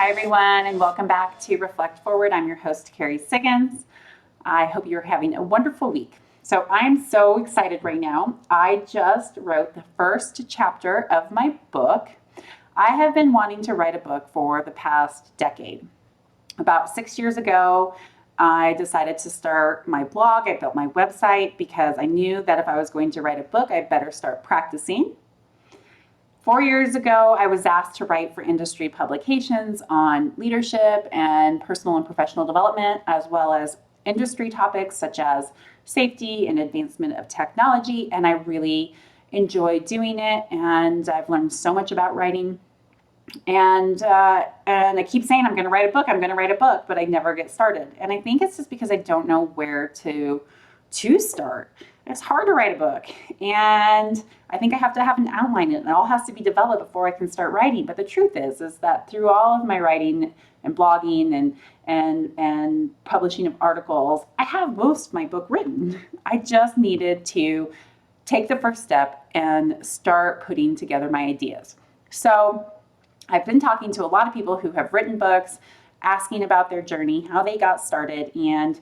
Hi, everyone, and welcome back to Reflect Forward. I'm your host, Carrie Siggins. I hope you're having a wonderful week. So I'm so excited right now. I just wrote the first chapter of my book. I have been wanting to write a book for the past decade. About 6 years ago, I decided to start my blog. I built my website because I knew that if I was going to write a book, I better start practicing. 4 years ago, I was asked to write for industry publications on leadership and personal and professional development, as well as industry topics such as safety and advancement of technology. And I really enjoy doing it, and I've learned so much about writing. And I keep saying I'm going to write a book, but I never get started. And I think it's just because I don't know where to start. It's hard to write a book, and I think I have to have an outline, and it all has to be developed before I can start writing. But the truth is that through all of my writing and blogging and publishing of articles, I have most of my book written. I just needed to take the first step and start putting together my ideas. So I've been talking to a lot of people who have written books, asking about their journey, how they got started, and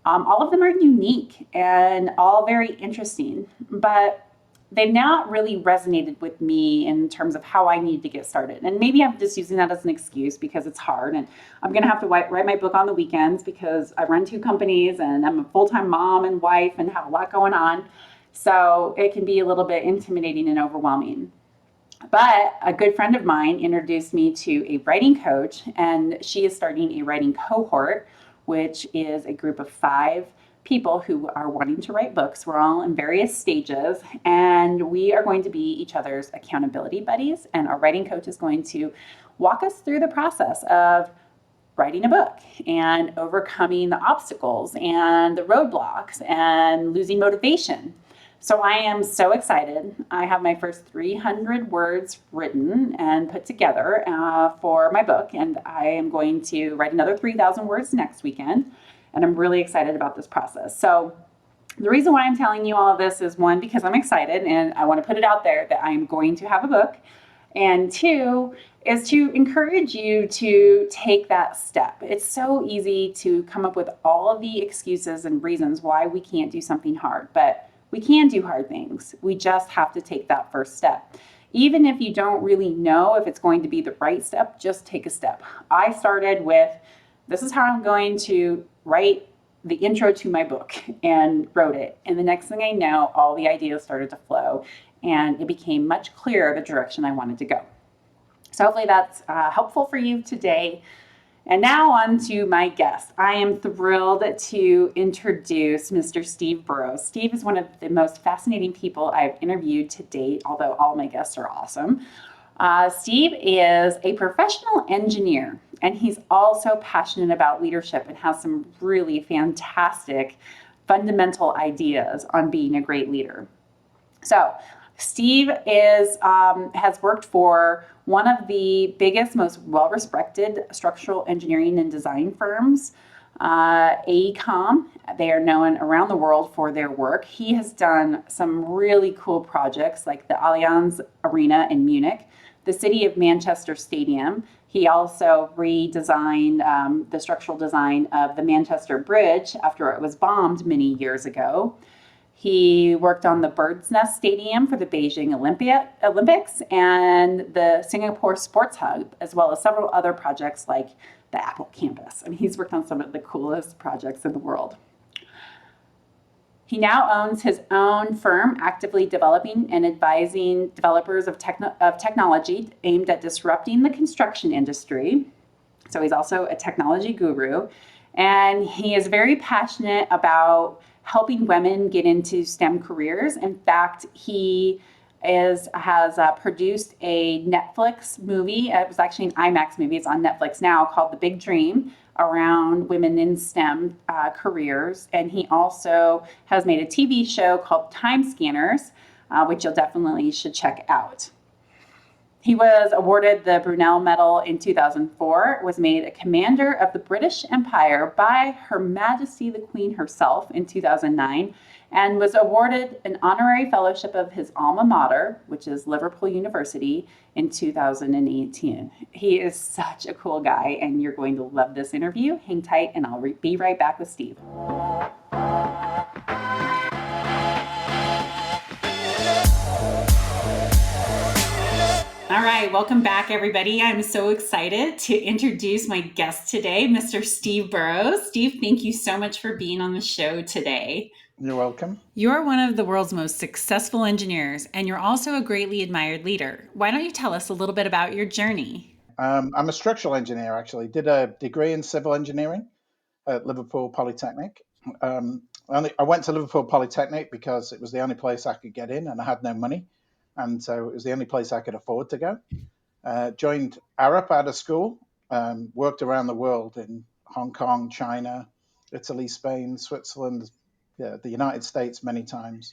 all of them are unique and all very interesting, but they've not really resonated with me in terms of how I need to get started. And maybe I'm just using that as an excuse because it's hard, and I'm going to have to write my book on the weekends because I run 2 companies and I'm a full-time mom and wife and have a lot going on. So it can be a little bit intimidating and overwhelming. But a good friend of mine introduced me to a writing coach, and she is starting a writing cohort, which is a group of 5 people who are wanting to write books. We're all in various stages, and we are going to be each other's accountability buddies. And our writing coach is going to walk us through the process of writing a book and overcoming the obstacles and the roadblocks and losing motivation. So I am so excited. I have my first 300 words written and put together for my book, and I am going to write another 3,000 words next weekend, and I'm really excited about this process. So the reason why I'm telling you all of this is, 1, because I'm excited and I want to put it out there that I am going to have a book, and 2 is to encourage you to take that step. It's so easy to come up with all of the excuses and reasons why we can't do something hard, but we can do hard things. We just have to take that first step. Even if you don't really know if it's going to be the right step, just take a step. I started with, this is how I'm going to write the intro to my book, and wrote it. And the next thing I know, all the ideas started to flow, and it became much clearer the direction I wanted to go. So hopefully that's helpful for you today. And now on to my guest. I am thrilled to introduce Mr. Steve Burrows. Steve is one of the most fascinating people I've interviewed to date, although all my guests are awesome. Steve is a professional engineer, and he's also passionate about leadership and has some really fantastic fundamental ideas on being a great leader. So Steve has worked for one of the biggest, most well-respected structural engineering and design firms, AECOM. They are known around the world for their work. He has done some really cool projects like the Allianz Arena in Munich, the City of Manchester Stadium. He also redesigned the structural design of the Manchester Bridge after it was bombed many years ago. He worked on the Birds Nest Stadium for the Beijing Olympics and the Singapore Sports Hub, as well as several other projects like the Apple campus. I mean, he's worked on some of the coolest projects in the world. He now owns his own firm, actively developing and advising developers of technology aimed at disrupting the construction industry. So he's also a technology guru, and he is very passionate about helping women get into STEM careers. In fact, he has produced a Netflix movie. It was actually an iMax movie. It's on Netflix now, called The Big Dream, around women in STEM careers. And he also has made a TV show called Time Scanners, which you'll definitely should check out. He was awarded the Brunel Medal in 2004, was made a Commander of the British Empire by Her Majesty the Queen herself in 2009, and was awarded an honorary fellowship of his alma mater, which is Liverpool University, in 2018. He is such a cool guy, and you're going to love this interview. Hang tight, and I'll be right back with Steve. All right, welcome back, everybody. I'm so excited to introduce my guest today, Mr. Steve Burrows. Steve, thank you so much for being on the show today. You're welcome. You're one of the world's most successful engineers, and you're also a greatly admired leader. Why don't you tell us a little bit about your journey? I'm a structural engineer, actually. Did a degree in civil engineering at Liverpool Polytechnic. I went to Liverpool Polytechnic because it was the only place I could get in, and I had no money. And so it was the only place I could afford to go. Joined Arup out of school, worked around the world in Hong Kong, China, Italy, Spain, Switzerland, the United States many times.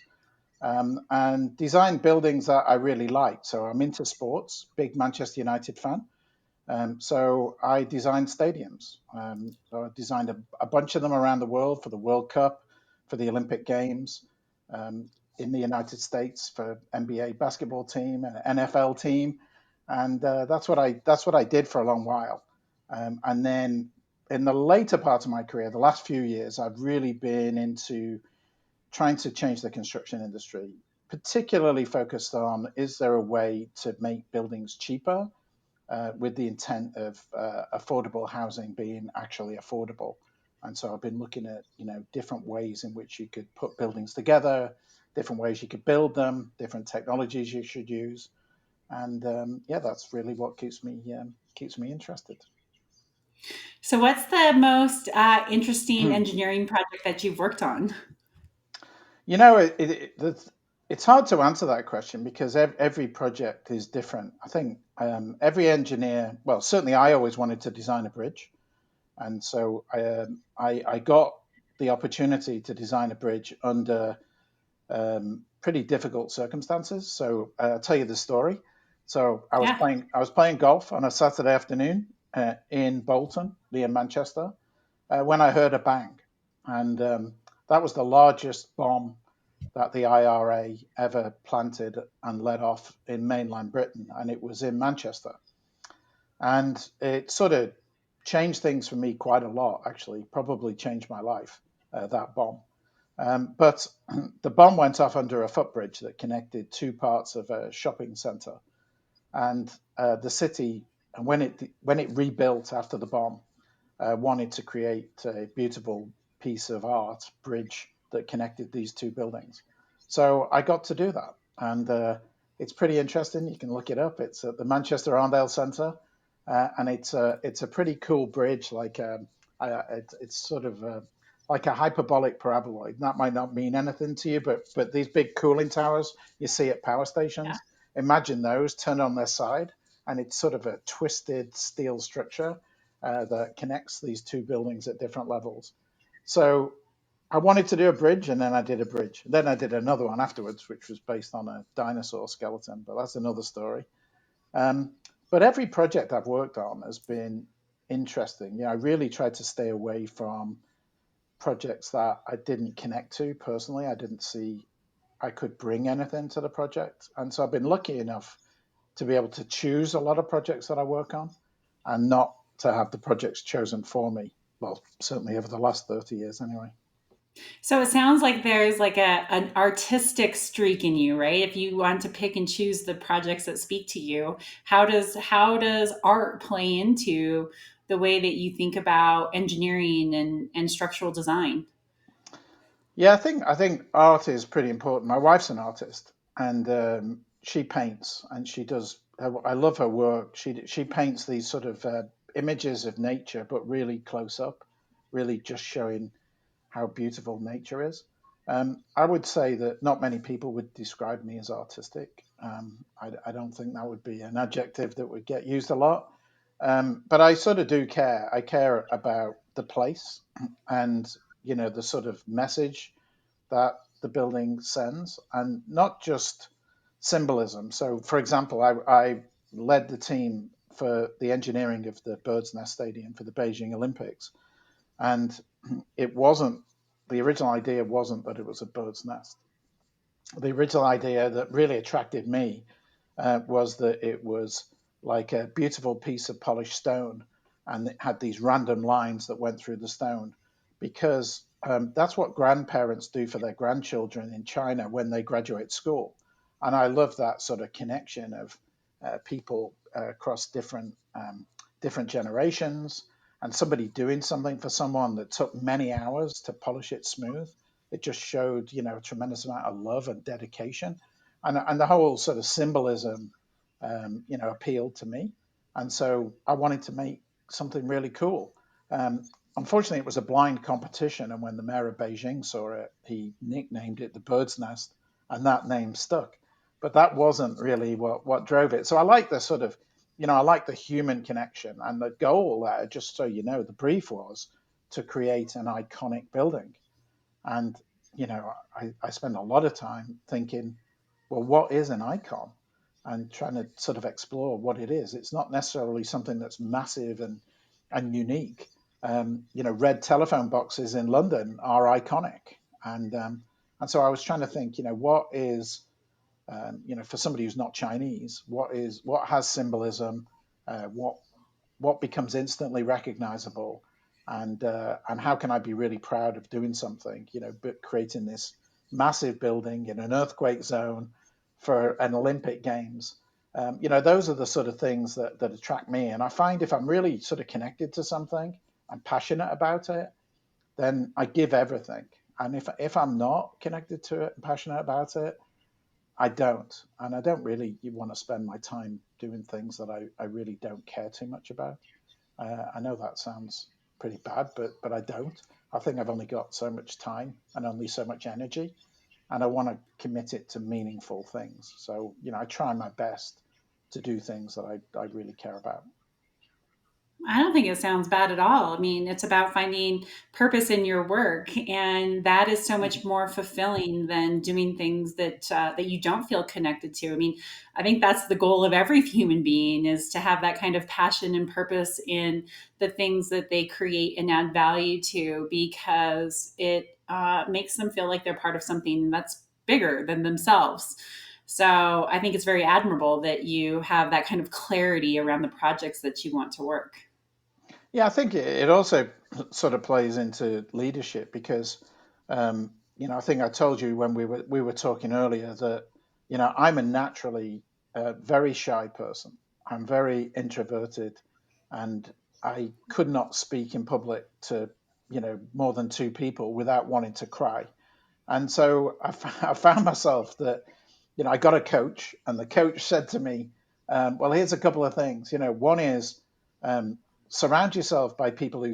And designed buildings that I really liked. So I'm into sports, big Manchester United fan. So I designed stadiums. So I designed a bunch of them around the world for the World Cup, for the Olympic Games, in the United States for NBA basketball team and NFL team, and that's what I did for a long while. And then in the later part of my career, the last few years, I've really been into trying to change the construction industry, particularly focused on, is there a way to make buildings cheaper with the intent of affordable housing being actually affordable? And so I've been looking at, different ways in which you could put buildings together, different ways you could build them, different technologies you should use. And that's really what keeps me interested. So, what's the most interesting engineering project that you've worked on? It's hard to answer that question because every project is different. I think every engineer, well, certainly I always wanted to design a bridge. And so I got the opportunity to design a bridge under pretty difficult circumstances. So I'll tell you the story. So I was playing golf on a Saturday afternoon in Bolton, near Manchester, when I heard a bang, and that was the largest bomb that the IRA ever planted and let off in mainland Britain, and it was in Manchester. And it sort of changed things for me quite a lot, actually, probably changed my life, that bomb. But the bomb went off under a footbridge that connected two parts of a shopping centre. And the city, and when it rebuilt after the bomb, wanted to create a beautiful piece of art bridge that connected these two buildings. So I got to do that. And it's pretty interesting. You can look it up. It's at the Manchester Arndale Centre. And it's a pretty cool bridge, it's sort of like a hyperbolic paraboloid. That might not mean anything to you, but these big cooling towers you see at power stations, imagine those turned on their side, and it's sort of a twisted steel structure that connects these two buildings at different levels. So I wanted to do a bridge, and then I did a bridge. Then I did another one afterwards, which was based on a dinosaur skeleton, but that's another story. But every project I've worked on has been interesting. I really tried to stay away from projects that I didn't connect to personally. I didn't see I could bring anything to the project. And so I've been lucky enough to be able to choose a lot of projects that I work on and not to have the projects chosen for me. Well, certainly over the last 30 years anyway. So it sounds like there's like an artistic streak in you, right? If you want to pick and choose the projects that speak to you, how does art play into the way that you think about engineering and structural design? Yeah, I think art is pretty important. My wife's an artist, and she paints, and she does. I love her work. She paints these sort of images of nature, but really close up, really just showing how beautiful nature is. I would say that not many people would describe me as artistic. I don't think that would be an adjective that would get used a lot. But I sort of do care. I care about the place and the sort of message that the building sends, and not just symbolism. So, for example, led the team for the engineering of the Birds Nest Stadium for the Beijing Olympics. And it wasn't, the original idea wasn't that it was a bird's nest. The original idea that really attracted me was that it was like a beautiful piece of polished stone, and it had these random lines that went through the stone, because that's what grandparents do for their grandchildren in China when they graduate school. And I love that sort of connection of people across different generations, and somebody doing something for someone that took many hours to polish it smooth. It just showed, a tremendous amount of love and dedication, and the whole sort of symbolism, appealed to me. And so I wanted to make something really cool. Unfortunately, it was a blind competition, and when the mayor of Beijing saw it, he nicknamed it the Bird's Nest, and that name stuck. But that wasn't really what drove it. So I like the sort of, I like the human connection, and the goal there, just so you know, the brief was to create an iconic building. And, I spend a lot of time thinking, well, what is an icon? And trying to sort of explore what it is. It's not necessarily something that's massive and unique. Red telephone boxes in London are iconic. And so I was trying to think, what is, for somebody who's not Chinese, what has symbolism, what becomes instantly recognizable, and how can I be really proud of doing something, but creating this massive building in an earthquake zone for an Olympic Games. Those are the sort of things that attract me. And I find if I'm really sort of connected to something, I'm passionate about it, then I give everything. And if I'm not connected to it and passionate about it, I don't. And I don't really want to spend my time doing things that I really don't care too much about. I know that sounds pretty bad, but I don't. I think I've only got so much time and only so much energy, and I want to commit it to meaningful things. So, I try my best to do things that I really care about. I don't think it sounds bad at all. I mean, it's about finding purpose in your work, and that is so much Mhm. more fulfilling than doing things that you don't feel connected to. I mean, I think that's the goal of every human being is to have that kind of passion and purpose in the things that they create and add value to, because it makes them feel like they're part of something that's bigger than themselves. So I think it's very admirable that you have that kind of clarity around the projects that you want to work. Yeah, I think it also sort of plays into leadership because, I think I told you when we were talking earlier that, I'm a naturally very shy person. I'm very introverted, and I could not speak in public to, more than two people without wanting to cry. And so I found myself that, I got a coach, and the coach said to me, well, here's a couple of things. One is um, surround yourself by people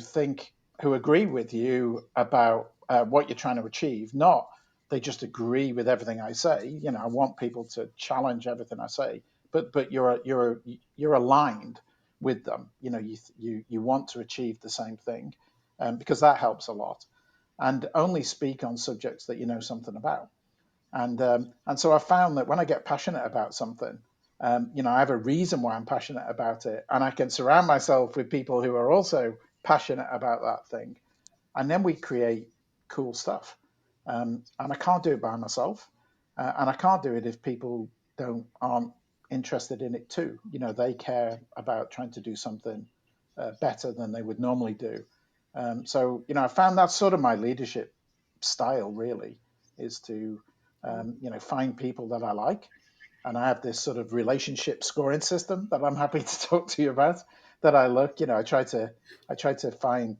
who agree with you about what you're trying to achieve, not they just agree with everything I say. I want people to challenge everything I say, but you're aligned with them. You want to achieve the same thing, because that helps a lot, and only speak on subjects that you know something about. And so I found that when I get passionate about something, I have a reason why I'm passionate about it, and I can surround myself with people who are also passionate about that thing, and then we create cool stuff. And I can't do it by myself, and I can't do it if people don't aren't interested in it too. They care about trying to do something better than they would normally do. So I found that's sort of my leadership style. Really, is to find people that I like, and I have this sort of relationship scoring system that I'm happy to talk to you about. That I look, I try to find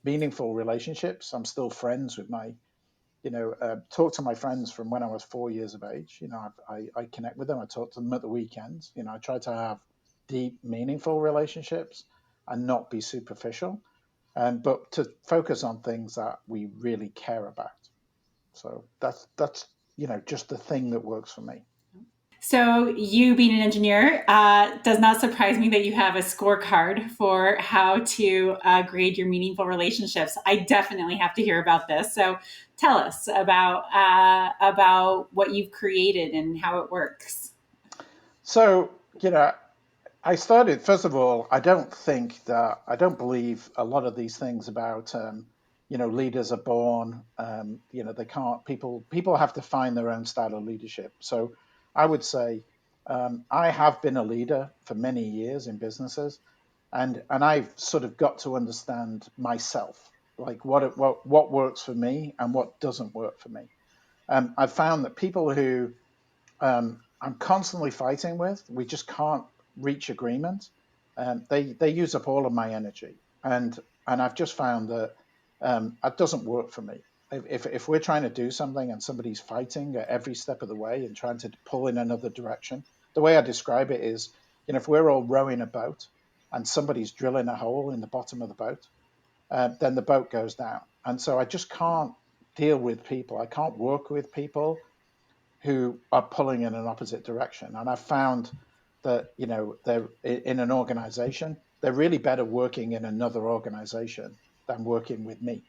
meaningful relationships. I'm still friends with talk to my friends from when I was 4 years of age. I connect with them. I talk to them at the weekends. I try to have deep, meaningful relationships and not be superficial, but to focus on things that we really care about. So that's just the thing that works for me. So, you being an engineer, does not surprise me that you have a scorecard for how to grade your meaningful relationships. I definitely have to hear about this. So, tell us about what you've created and how it works. So I started, first of all, I don't believe a lot of these things about, leaders are born, they can't, people have to find their own style of leadership. So I would say, I have been a leader for many years in businesses, and I've sort of got to understand myself, like what works for me and what doesn't work for me. I've found that people who I'm constantly fighting with. We just can't reach agreement. They use up all of my energy, and I've just found that that doesn't work for me. If we're trying to do something and somebody's fighting at every step of the way and trying to pull in another direction, the way I describe it is, if we're all rowing a boat and somebody's drilling a hole in the bottom of the boat, then the boat goes down. And so I just can't deal with people. I can't work with people who are pulling in an opposite direction. And I've found that, they're in an organization, they're really better working in another organization than working with me,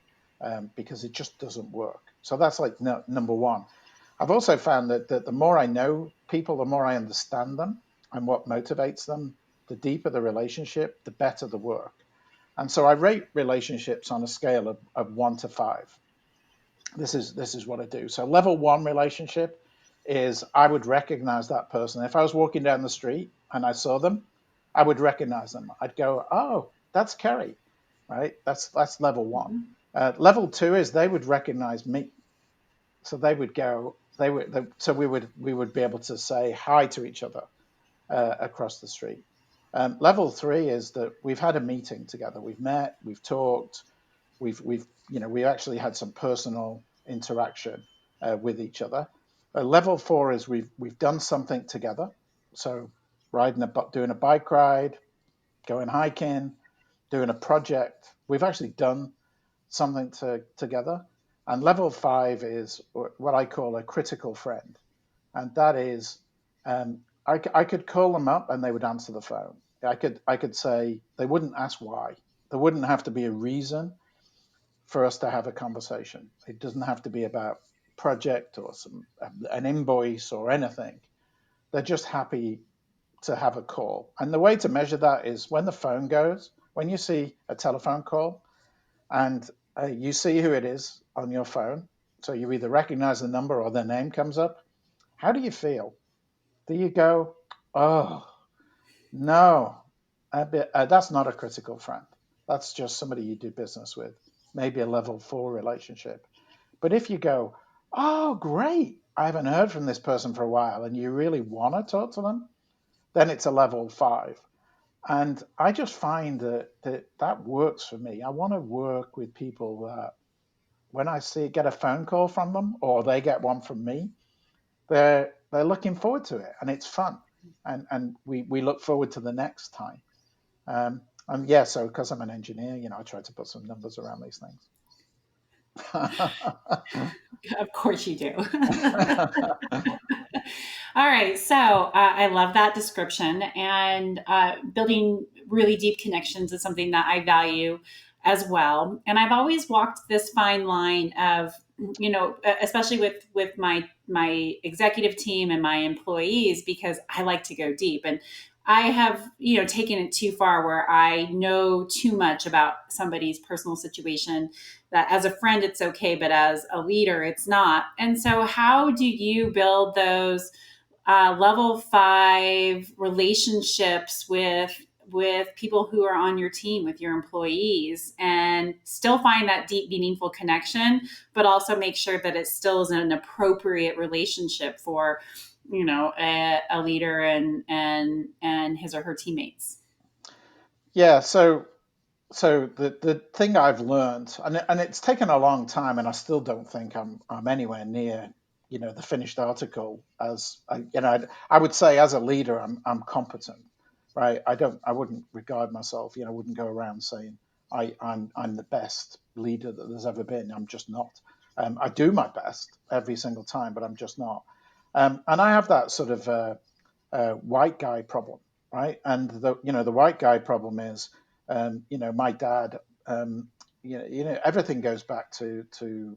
because it just doesn't work. So that's like number one. I've also found that the more I know people, the more I understand them and what motivates them, the deeper the relationship, the better the work. And so I rate relationships on a scale of 1 to 5. This is what I do. So level 1 relationship is I would recognize that person. If I was walking down the street and I saw them, I would recognize them. I'd go, oh, that's Kerry, right? That's level 1. Mhm. Level 2 is they would recognize me. So they would go, so we would be able to say hi to each other across the street. Level 3 is that we've had a meeting together. We've met, we've talked, we actually had some personal interaction with each other. Level 4 is we've done something together. So doing a bike ride, going hiking, doing a project. We've actually done something together. And level 5 is what I call a critical friend, and that is, I could call them up and they would answer the phone. I could say they wouldn't ask why. There wouldn't have to be a reason for us to have a conversation. It doesn't have to be about project or an invoice or anything. They're just happy to have a call. And the way to measure that is when the phone goes, when you see a telephone call and you see who it is on your phone, so you either recognize the number or their name comes up, how do you feel? Do you go, oh, no, that's not a critical friend. That's just somebody you do business with, maybe a level 4 relationship. But if you go, oh, great, I haven't heard from this person for a while, and you really want to talk to them, then it's a level 5. And I just find that works for me. I want to work with people that when I get a phone call from them or they get one from me, they're looking forward to it and it's fun. And we look forward to the next time. And yeah, so because I'm an engineer, I try to put some numbers around these things. Of course you do. All right. So I love that description. And building really deep connections is something that I value as well. And I've always walked this fine line of, especially with my executive team and my employees, because I like to go deep. And I have, taken it too far where I know too much about somebody's personal situation that as a friend it's okay, but as a leader it's not. And so how do you build those level 5 relationships with people who are on your team, with your employees, and still find that deep meaningful connection, but also make sure that it still is an appropriate relationship for a leader and his or her teammates? Yeah, so the thing I've learned, and it's taken a long time, and I still don't think I'm anywhere near, the finished article. I would say as a leader, I'm competent, right? I wouldn't regard myself, I wouldn't go around saying I'm the best leader that there's ever been. I'm just not. I do my best every single time, but I'm just not. And I have that sort of white guy problem, right? And the white guy problem is, my dad, everything goes back to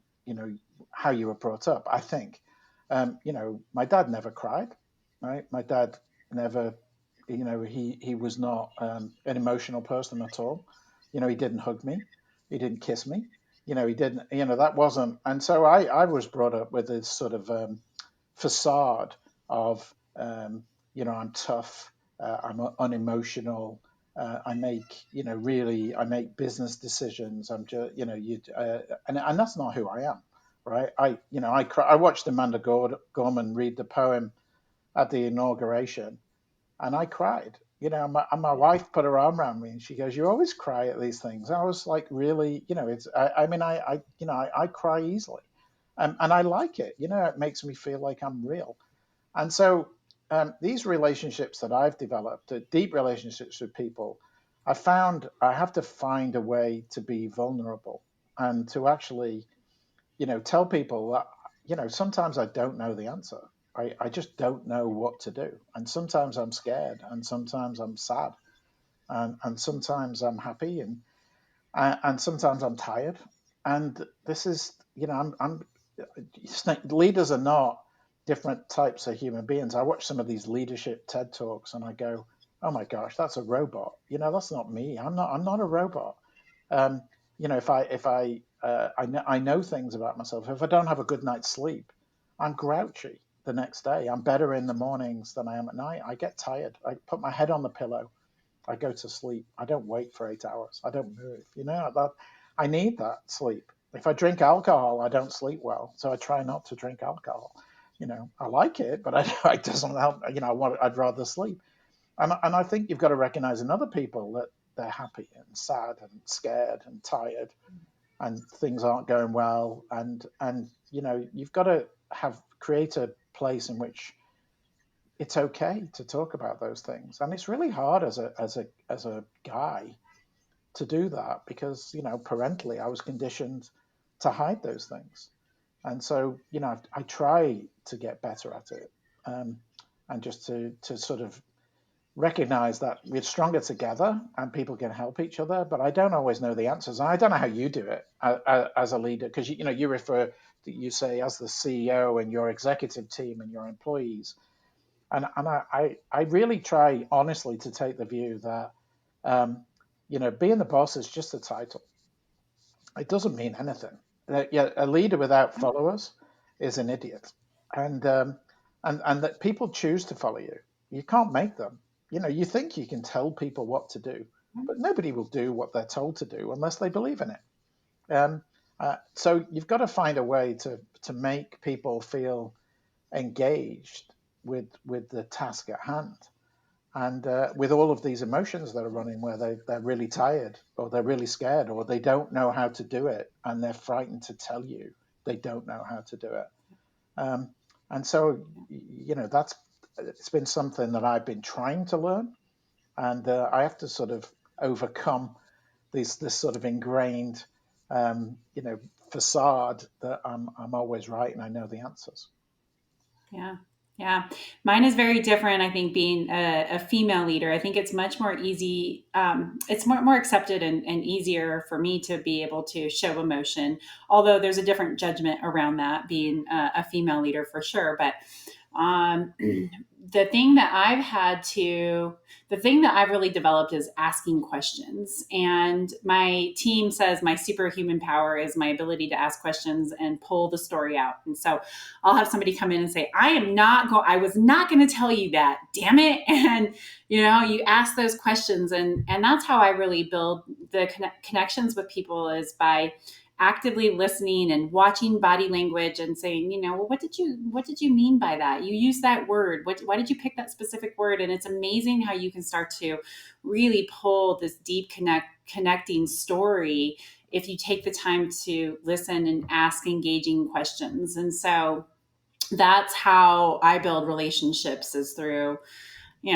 how you were brought up. I think, my dad never cried, right? My dad never he was not an emotional person at all. He didn't hug me, he didn't kiss me. He didn't. That wasn't. And so I was brought up with this sort of facade of I'm tough, I'm unemotional. I make, I make business decisions. I'm just, and that's not who I am, right? I watched Amanda Gorman read the poem at the inauguration, and I cried. And my wife put her arm around me, and she goes, "You always cry at these things." And I was like, "Really?" It's. I mean, I cry easily, and I like it. It makes me feel like I'm real. And so these relationships that I've developed, deep relationships with people, I found I have to find a way to be vulnerable and to actually, tell people that, sometimes I don't know the answer. I just don't know what to do. And sometimes I'm scared, and sometimes I'm sad, and sometimes I'm happy, and sometimes I'm tired. And this is, leaders are not different types of human beings. I watch some of these leadership TED talks, and I go, "Oh my gosh, that's a robot." That's not me. I'm not a robot. Um, if I know things about myself. If I don't have a good night's sleep, I'm grouchy the next day. I'm better in the mornings than I am at night. I get tired. I put my head on the pillow. I go to sleep. I don't wait for 8 hours. I don't move. That I need that sleep. If I drink alcohol, I don't sleep well. So I try not to drink alcohol. I like it, but it doesn't help. I'd rather sleep. And I think you've got to recognize in other people that they're happy and sad and scared and tired, and things aren't going well. And you've got to create a place in which it's okay to talk about those things. And it's really hard as a guy to do that, because parentally I was conditioned to hide those things. And so I try to get better at it, and just to sort of recognize that we're stronger together and people can help each other. But I don't always know the answers. And I don't know how you do it as a leader, because you say as the CEO and your executive team and your employees. And I really try honestly to take the view that being the boss is just a title. It doesn't mean anything. Yeah, a leader without followers is an idiot, and and that people choose to follow you. You can't make them. You think you can tell people what to do, but nobody will do what they're told to do unless they believe in it. So you've got to find a way to make people feel engaged with the task at hand, and with all of these emotions that are running, where they're really tired, or they're really scared, or they don't know how to do it, and they're frightened to tell you they don't know how to do it. um, and so that's it's been something that I've been trying to learn, and I have to sort of overcome this sort of ingrained um, you know facade that I'm always right and I know the answers. Yeah. Yeah. Mine is very different. I think being a female leader, I think it's much more easy. It's more accepted and easier for me to be able to show emotion, although there's a different judgment around that being a female leader for sure. But um, the thing that the thing that I've really developed is asking questions. And my team says my superhuman power is my ability to ask questions and pull the story out. And so I'll have somebody come in and say, I was not going to tell you that, damn it. And, you ask those questions, and that's how I really build the connections with people, is by actively listening and watching body language and saying, well, what did you mean by that? You use that word. Why did you pick that specific word? And it's amazing how you can start to really pull this deep connecting story if you take the time to listen and ask engaging questions. And so that's how I build relationships, is through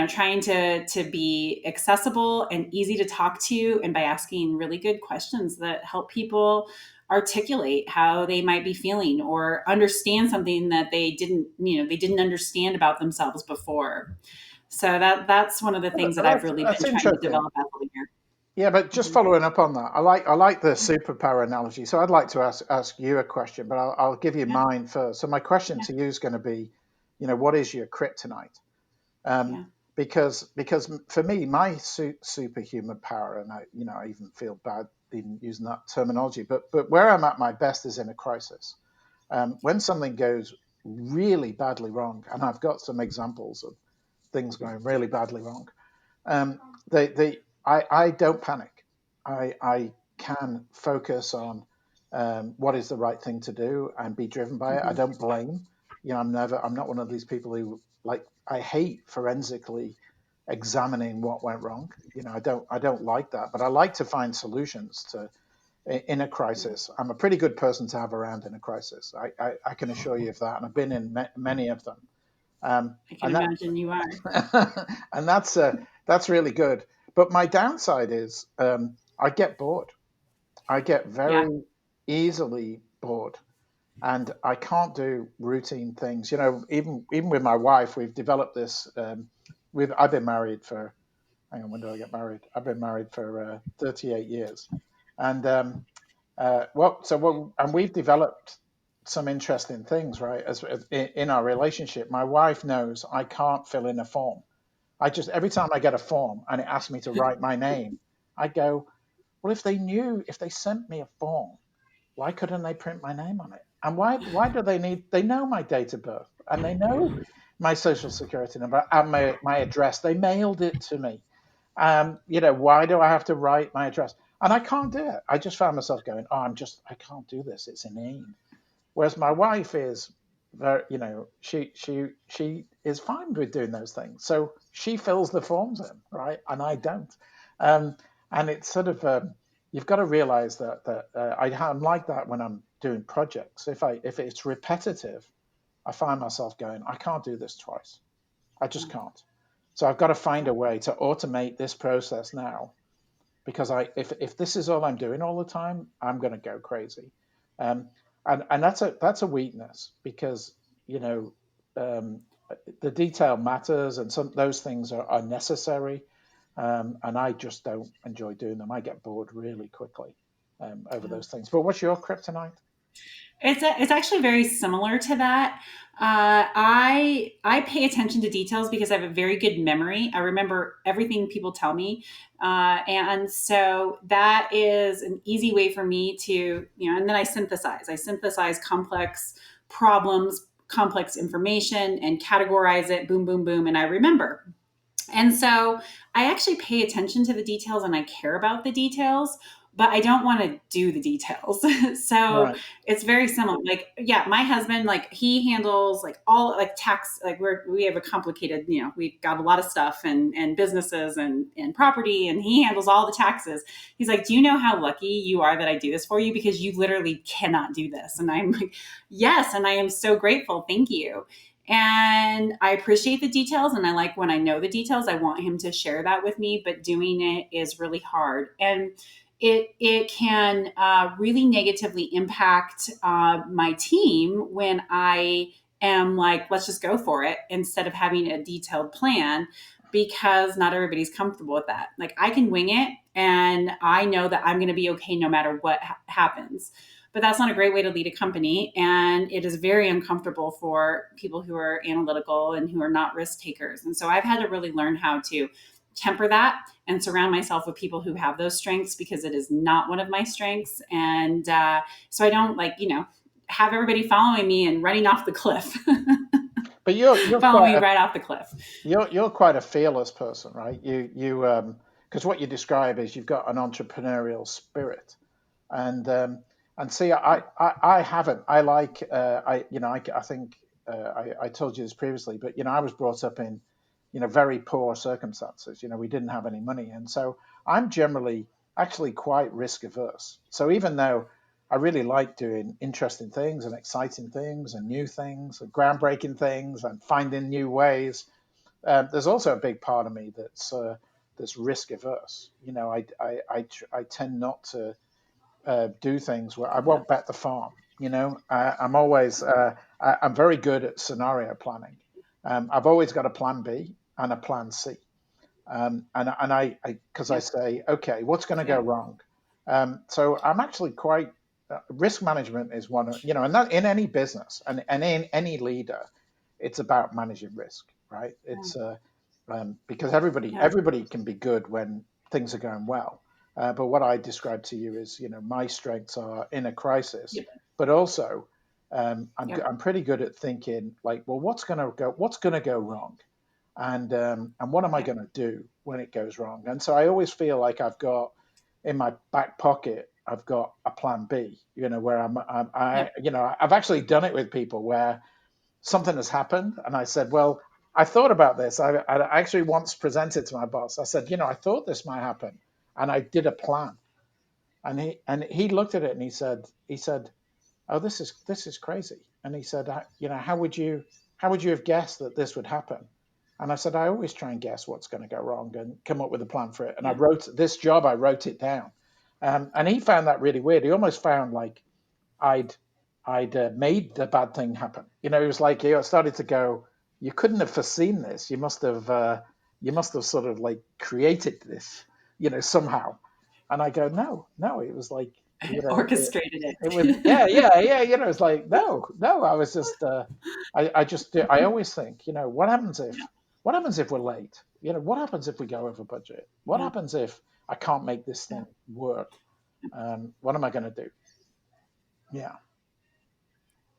trying to be accessible and easy to talk to, and by asking really good questions that help people articulate how they might be feeling, or understand something that they didn't understand about themselves before. So that's one of the things that I've really That's been trying to interesting. develop as a leader. Yeah, but just Mhm. following up on that, I like the superpower analogy. So I'd like to ask you a question, but I'll give you Yeah, mine first. So my question yeah, to you is going to be, what is your kryptonite? Um, yeah. because for me, my superhuman power, and I even feel bad even using that terminology, but where I'm at my best is in a crisis. When something goes really badly wrong, and I've got some examples of things going really badly wrong, um, I don't panic. I can focus on what is the right thing to do and be driven by it. I Mhm. don't blame. I'm not one of these people who, like, I hate forensically examining what went wrong. I don't like that, but I like to find solutions to in a crisis. I'm a pretty good person to have around in a crisis. I can assure you of that, and I've been in many of them. I can And that imagine you are. and that's really good. But my downside is I get bored. I get Yeah. very easily bored, and I can't do routine things. Even with my wife, we've developed this. I've been married for. Hang on, when did I get married? I've been married for 38 years, and and we've developed some interesting things, right? As in our relationship, my wife knows I can't fill in a form. I just every time I get a form and it asks me to write my name, I go, well, if they sent me a form, why couldn't they print my name on it? And why do they need? They know my date of birth and they know my social security number and my address. They mailed it to me. Why do I have to write my address? And I can't do it. I just found myself going, oh, I can't do this. It's inane. Whereas my wife is very, she is fine with doing those things. So she fills the forms in, right, and I don't. Um, and it's sort of you've got to realize that I'm like that when I'm doing projects. If it's repetitive, I find myself going, I can't do this twice. I just can't. So I've got to find a way to automate this process now because if this is all I'm doing all the time, I'm going to go crazy. Um, and that's a weakness because you know um, the detail matters and some those things are necessary. And I just don't enjoy doing them. I get bored really quickly over those things. But what's your kryptonite? It's actually very similar to that. I pay attention to details because I have a very good memory. I remember everything people tell me, and so that is an easy way for me to And then I synthesize. I synthesize complex problems, complex information, and categorize it. Boom, boom, boom, and I remember. And so I actually pay attention to the details and I care about the details, but I don't want to do the details. So Right. it's very similar. Like, yeah, my husband, like he handles like all like tax, like we have a complicated, we've got a lot of stuff and businesses and property, and he handles all the taxes. He's like, do you know how lucky you are that I do this for you? Because you literally cannot do this. And I'm like, yes. And I am so grateful. Thank you. And I appreciate the details, and I like when I know the details. I want him to share that with me, but doing it is really hard, and it can really negatively impact my team when I am like, let's just go for it instead of having a detailed plan, because not everybody's comfortable with that. Like I can wing it, and I know that I'm going to be okay no matter what happens, but that's not a great way to lead a company. And it is very uncomfortable for people who are analytical and who are not risk takers. And so I've had to really learn how to temper that and surround myself with people who have those strengths, because it is not one of my strengths. And so I don't have everybody following me and running off the cliff, But you're follow quite me a right off the cliff. you're quite a fearless person, right? Because what you describe is you've got an entrepreneurial spirit, and see, I haven't. I like I think I told you this previously, but I was brought up in very poor circumstances. We didn't have any money, and so I'm generally actually quite risk averse. So even though I really like doing interesting things and exciting things and new things and groundbreaking things and finding new ways, there's also a big part of me that's risk averse. I tend not to do things where I won't bet the farm. I'm always I'm very good at scenario planning. I've always got a plan B and a plan C. And I because I Yeah. say, okay, what's going to go Yeah. wrong? So I'm actually quite risk management is one of and that in any business and in any leader, it's about managing risk, right? Yeah. because Yeah. everybody can be good when things are going well. But what I described to you is, my strengths are in a crisis, Yep. but also Yep. I'm pretty good at thinking like, well, what's gonna go wrong, and what am I Yep. gonna do when it goes wrong? And so I always feel like I've got in my back pocket, I've got a plan B, where Yep. I've actually done it with people where something has happened, and I said, well, I thought about this. I actually once presented to my boss. I said, I thought this might happen, and I did a plan. And he looked at it and he said, oh, this is crazy. And he said, how would you have guessed that this would happen? And I said, I always try and guess what's going to go wrong and come up with a plan for it. And Yeah. I wrote it down. And he found that really weird. He almost found like I'd I'd made the bad thing happen. It was like I started to go. You couldn't have foreseen this. You must have sort of like created this, somehow. And I go, no, no. It was like Orchestrated it. it was, yeah, yeah, yeah. It's like no, no. I was just I always think, what happens if we're late? What happens if we go over budget? What Yeah. happens if I can't make this Yeah. thing work? What am I going to do? Yeah.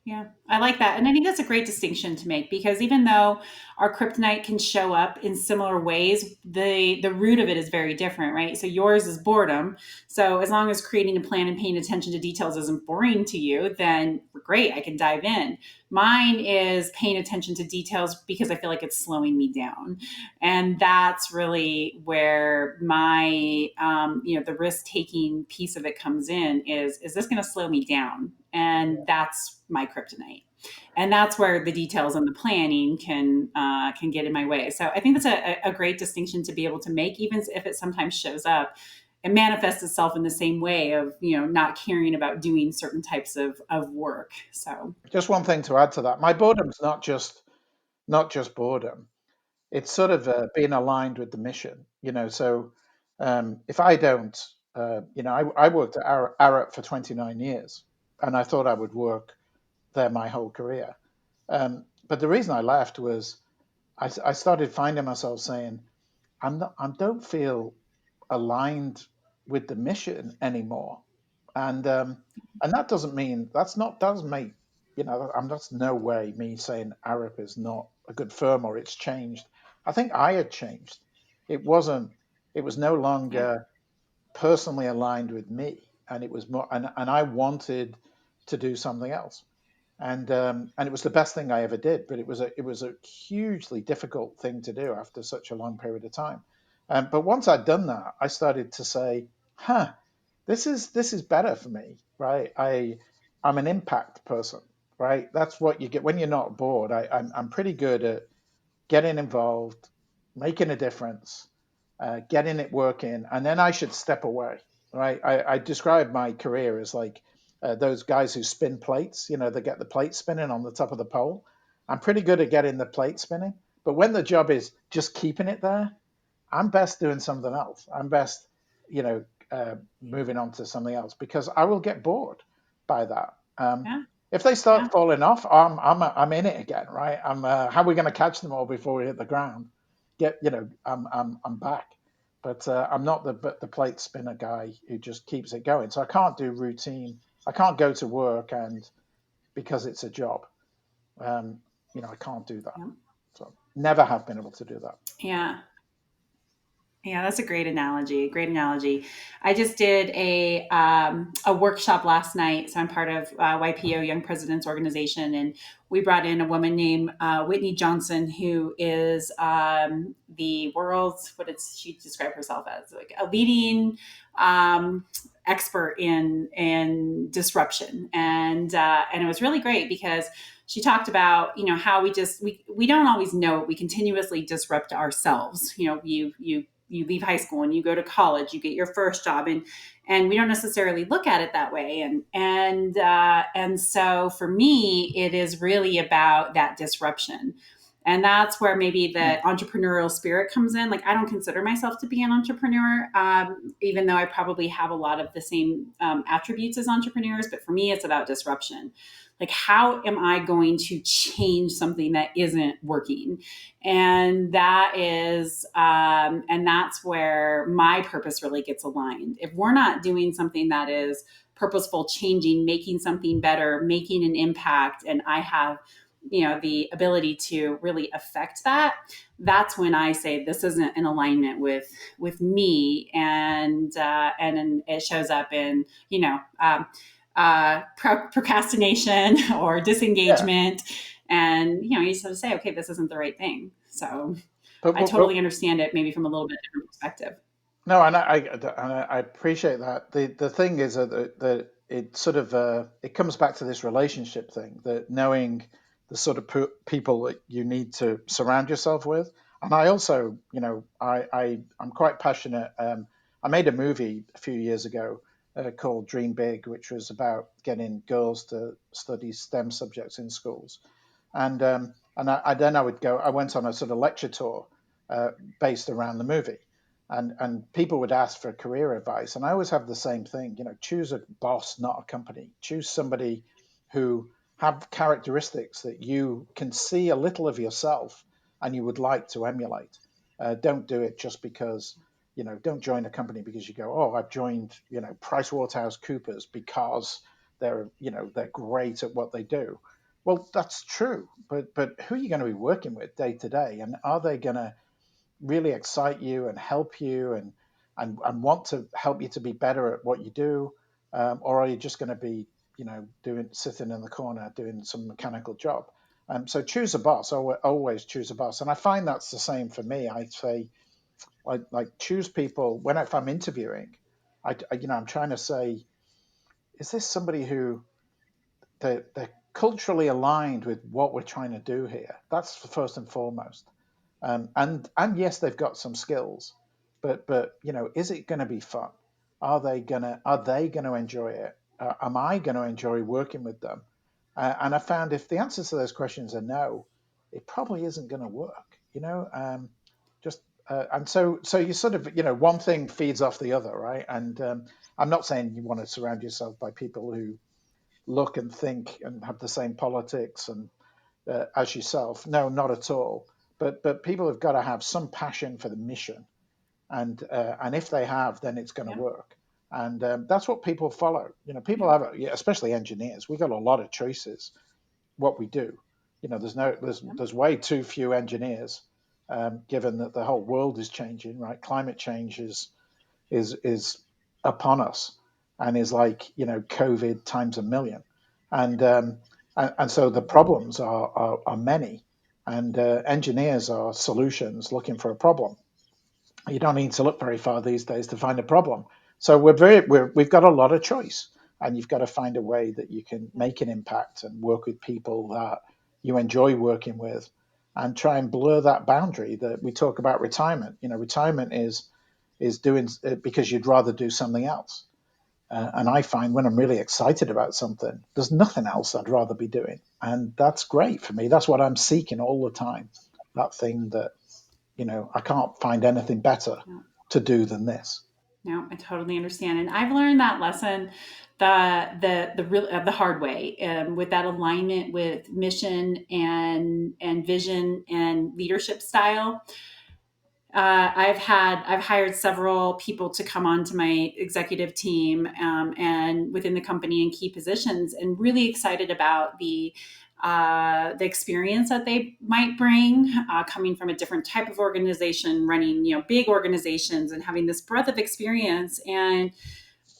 Yeah, I like that. And I think that's a great distinction to make because even though our kryptonite can show up in similar ways, the root of it is very different, right? So yours is boredom. So as long as creating a plan and paying attention to details isn't boring to you, then great, I can dive in. Mine is paying attention to details because I feel like it's slowing me down. And that's really where my the risk taking piece of it comes in is this going to slow me down? And that's my kryptonite. And that's where the details and the planning can get in my way. So I think that's a great distinction to be able to make, even if it sometimes shows up. It manifests itself in the same way of not caring about doing certain types of work. So Just one thing to add to that. My boredom's not just boredom. It's sort of being aligned with the mission. So if I don't, I worked at Arup for 29 years, and I thought I would work there my whole career. But the reason I left was I started finding myself saying, I don't feel aligned with the mission anymore, and that doesn't mean doesn't make that's no way me saying Arup is not a good firm or it's changed. I think I had changed. It wasn't. It was no yeah, longer personally aligned with me, and it was more. And I wanted to do something else, and it was the best thing I ever did. But it was a hugely difficult thing to do after such a long period of time. But once I'd done that, I started to say, "Huh, this is better for me, right? I'm an impact person, right? That's what you get when you're not bored. I'm pretty good at getting involved, making a difference, getting it working, and then I should step away. Right? I describe my career as like those guys who spin plates. They get the plate spinning on the top of the pole. I'm pretty good at getting the plate spinning, but when the job is just keeping it there, I'm best doing something else. I'm best, you know, moving on to something else because I will get bored by that. yeah, If they yeah, start falling off, I'm in it again, right? How are we going to catch them all before we hit the ground? I'm back, but I'm not the plate spinner guy who just keeps it going. So I can't do routine. I can't go to work and because it's a job. I can't do that. yeah. So never have been able to do that. Yeah. Yeah, that's a great analogy. Great analogy. I just did a workshop last night. So I'm part of YPO Young Presidents Organization, and we brought in a woman named Whitney Johnson, who is the world's what did she describe herself as? Like a leading expert in disruption, and it was really great because she talked about how we don't always know it. We continuously disrupt ourselves. You leave high school and you go to college, you get your first job, and we don't necessarily look at it that way. And so for me, it is really about that disruption. And that's where maybe the entrepreneurial spirit comes in. Like, I don't consider myself to be an entrepreneur, even though I probably have a lot of the same attributes as entrepreneurs. But for me, it's about disruption. Like, how am I going to change something that isn't working? And that's where my purpose really gets aligned. If we're not doing something that is purposeful, changing, making something better, making an impact, and I have the ability to really affect that, that's when I say this isn't in alignment with me. And it shows up in procrastination or Yeah. disengagement. And you just have to say, okay, this isn't the right thing. So I But totally understand it, maybe from a little bit different perspective. no, and I appreciate that. The thing is that it sort of it comes back to this relationship thing, that knowing the sort of people that you need to surround yourself with. And I also, I'm quite passionate. I made a movie a few years ago called Dream Big, which was about getting girls to study STEM subjects in schools. And then I went on a sort of lecture tour based around the movie, and people would ask for career advice, and I always have the same thing. Choose a boss, not a company. Choose somebody who have characteristics that you can see a little of yourself and you would like to emulate. Don't do it just because, don't join a company because you go, oh, I've joined, PricewaterhouseCoopers because they're great at what they do. Well, that's true, but who are you going to be working with day to day, and are they going to really excite you and help you and want to help you to be better at what you do, or are you just going to be sitting in the corner doing some mechanical job? So choose a boss. Always choose a boss, and I find that's the same for me. I say like choose people if I'm interviewing. I'm trying to say, is this somebody who they're culturally aligned with what we're trying to do here? That's first and foremost. And yes, they've got some skills, but is it going to be fun? Are they gonna enjoy it? Am I going to enjoy working with them? And I found if the answers to those questions are no, it probably isn't going to work. Just and so you sort of one thing feeds off the other, right? And I'm not saying you want to surround yourself by people who look and think and have the same politics and as yourself. No, not at all. But people have got to have some passion for the mission, and if they have, then it's going to Yeah. work. And that's what people follow. People have, especially engineers. We've got a lot of choices what we do. There's way too few engineers, given that the whole world is changing. Right, climate change is upon us, and is like COVID times a million, and so the problems are many, and engineers are solutions looking for a problem. You don't need to look very far these days to find a problem. So we've got a lot of choice, and you've got to find a way that you can make an impact and work with people that you enjoy working with, and try and blur that boundary that we talk about retirement. Retirement is doing because you'd rather do something else. And I find when I'm really excited about something, there's nothing else I'd rather be doing. And that's great for me. That's what I'm seeking all the time. That thing that, I can't find anything better Yeah. to do than this. No, I totally understand, and I've learned that lesson the hard way, with that alignment with mission and vision and leadership style. I've hired several people to come onto my executive team, and within the company in key positions, and really excited about the experience that they might bring, coming from a different type of organization, running big organizations, and having this breadth of experience, and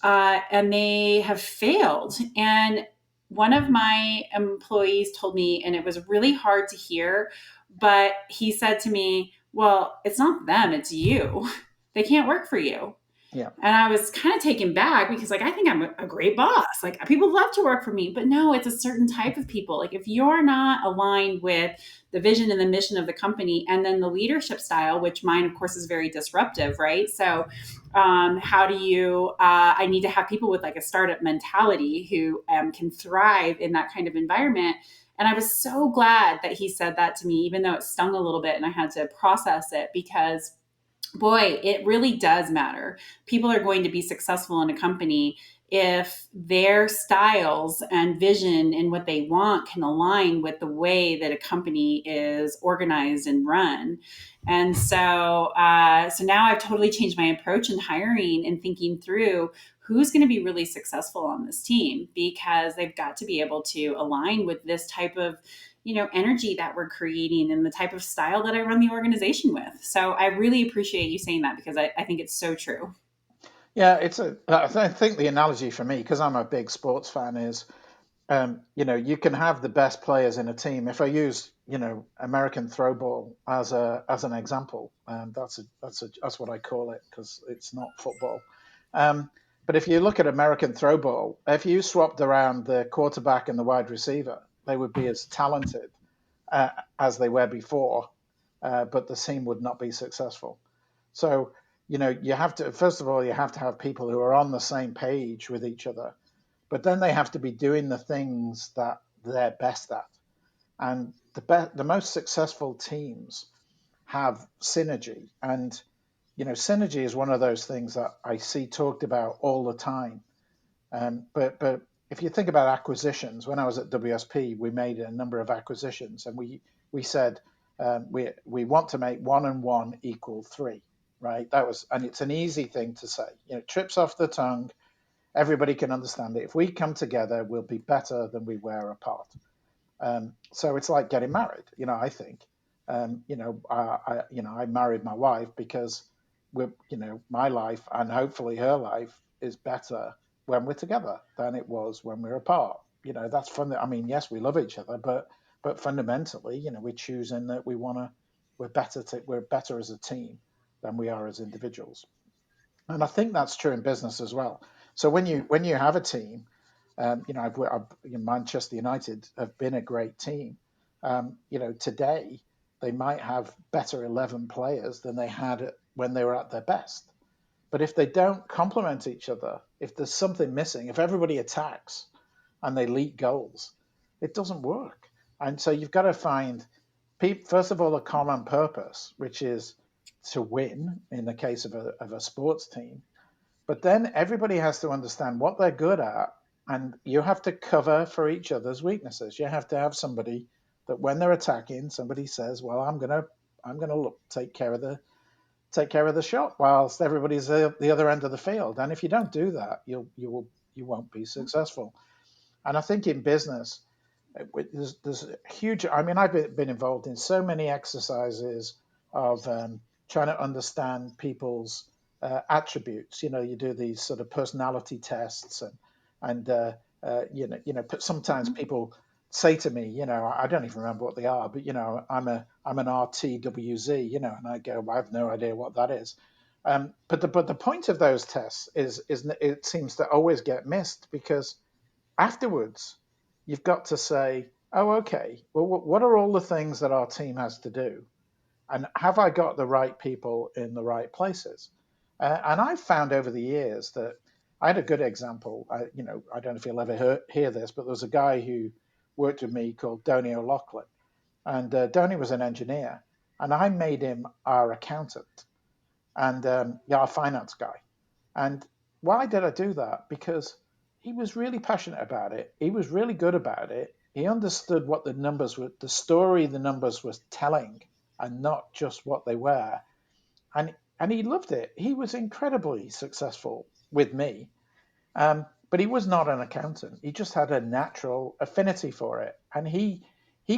they have failed. And one of my employees told me, and it was really hard to hear, but he said to me, well, it's not them, it's you. They can't work for you. Yeah, And I was kind of taken back because, like, I think I'm a great boss. Like, people love to work for me, but no, it's a certain type of people. Like, if you're not aligned with the vision and the mission of the company, and then the leadership style, which mine, of course, is very disruptive, right? So, how do you? I need to have people with like a startup mentality who can thrive in that kind of environment. And I was so glad that he said that to me, even though it stung a little bit and I had to process it, because boy, it really does matter. People are going to be successful in a company if their styles and vision and what they want can align with the way that a company is organized and run. And so now I've totally changed my approach in hiring and thinking through who's going to be really successful on this team, because they've got to be able to align with this type of energy that we're creating and the type of style that I run the organization with. So I really appreciate you saying that, because I think it's so true. Yeah, I think the analogy for me, because I'm a big sports fan, is you can have the best players in a team. If I use, American throw ball as an example, that's what I call it, because it's not football. Um, but if you look at American throw ball, if you swapped around the quarterback and the wide receiver, they would be as talented uh, as they were before, but the team would not be successful. So, you have to, first of all, you have to have people who are on the same page with each other, but then they have to be doing the things that they're best at. And the most successful teams have synergy. And, synergy is one of those things that I see talked about all the time. But if you think about acquisitions, when I was at WSP, we made a number of acquisitions, and we said we want to make 1 and 1 equal 3, right? And it's an easy thing to say. It trips off the tongue. Everybody can understand it. If we come together, we'll be better than we were apart. So it's like getting married. I think. I married my wife because my life and hopefully her life is better when we're together than it was when we're apart. That's fun. I mean, yes, we love each other, but fundamentally, we're choosing that we're better as a team than we are as individuals. And I think that's true in business as well. So when you have a team, Manchester United have been a great team. Today they might have better 11 players than they had when they were at their best. But if they don't complement each other, if there's something missing, if everybody attacks and they leak goals, it doesn't work. And so you've got to find, first of all, a common purpose, which is to win in the case of a sports team. But then everybody has to understand what they're good at, and you have to cover for each other's weaknesses. You have to have somebody that when they're attacking, somebody says, "Well, I'm gonna look, take care of the shot," whilst everybody's at the other end of the field. And if you don't do that, you won't be successful. And I think in business, there's a huge. I mean, I've been involved in so many exercises of trying to understand people's attributes. You do these sort of personality tests, and sometimes Mhm. people say to me, I don't even remember what they are, but I'm an RTWZ, and I go, I have no idea what that is. But the point of those tests is it seems to always get missed, because afterwards, you've got to say, oh, okay, well, what are all the things that our team has to do? And have I got the right people in the right places? And I've found over the years that I had a good example. I don't know if you'll ever hear this, but there was a guy who worked with me called Donny O'Loughlin. And Donny was an engineer, and I made him our accountant and our finance guy. And why did I do that? Because he was really passionate about it. He was really good about it. He understood what the numbers were, the story the numbers was telling, and not just what they were. And he loved it. He was incredibly successful with me. But he was not an accountant. He just had a natural affinity for it, and he